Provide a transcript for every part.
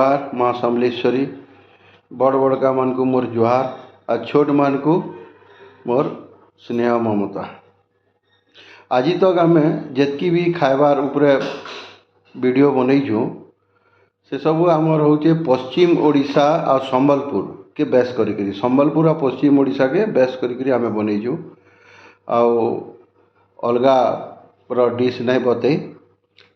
जुहार माँ समलेश्वरी बड़ बड़का मन को मोर जुहार आ छोट मन को मोर स्नेह ममता। आज तक आम जितकी भी खाइबार उपरे वीडियो बनईचु से सब आमर हूँ पश्चिम ओडिशा आ संबलपुर के बेस करी संबलपुर आ पश्चिम ओडिशा के बेस करी आम बनईचु अलगा डिश नहीं बतई।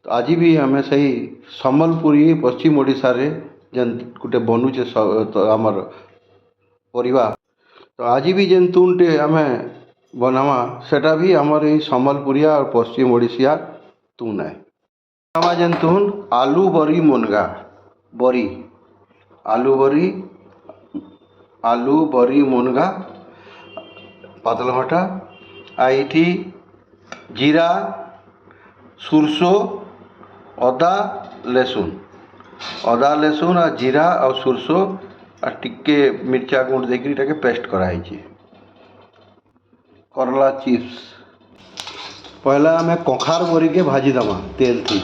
तो आज भी आम सही संबलपुरी पश्चिम ओडिशा रे जेन गोटे बनूचे तो आमर परिवार तो आज भी जेन तुनटे आम बनावा सेटा भी आमर ये संबलपुरिया और पश्चिम ओडिशिया तुन है। बनावा जेन तुन आलू बरी मुनगा बरी आलू बरी मुनगा पातल घटा आईटी जीरा सुरसो अदा लेसुन आ जीरा और सुरसो आ टिके मिर्चा गुंड देके पेस्ट कराई। करला चिप्स पहला आम कखार बरी के भाजी दमा तेल थी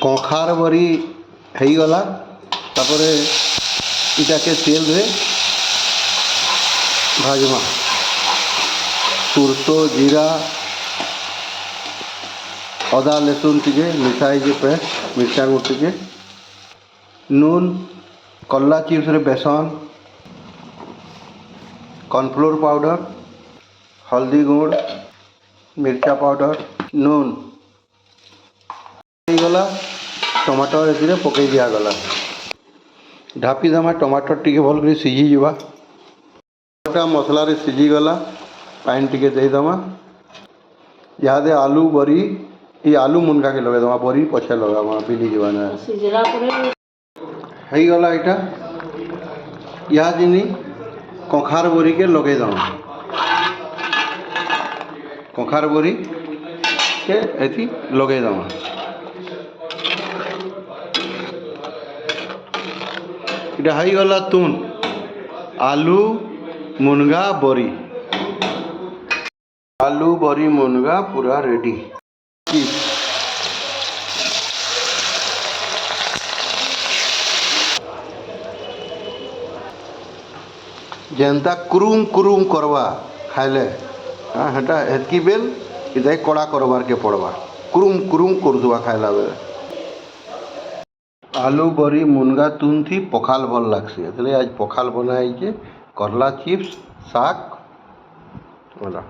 कखार बरी हो गला तापर इटा के तेल रे भाजमा सुरसो जीरा अदा लेसुन टिके मिसाई पेस्ट मिर्चा गुड़ टिके नून करला चिप्स रे बेसन कॉर्नफ्लोर पाउडर हल्दी गुड़ मिर्चा पाउडर नून गला टमाटर ए पकई दिगला ढापी दमा टमाटर टिके भल कर सीझी जा मसला रे सीझी गला पानी टिके देदमा यादे आलू बरी ये आलू मुनगा के लगे दमा बरी पछे लगा बिली जीवाना है गला इटा या जिनी कखार बरी के लगे दमा कखार बरी के एथी लगे दमा इटा है गला तुन आलू मुनगा बरी आलू बरी मुनगा पूरा रेडी। जेनता कुरुम कुरुम करवा खाइले हाँ हेटा हेतकी बेल इधर कड़ा करवार के पड़वा कुरुम कुरुम कर खाइला बेले आलू बरी मुनगा तुन थी पखाल भल लगसी इसलिए आज पखाल बनाई करला चिप्स शाक वाला।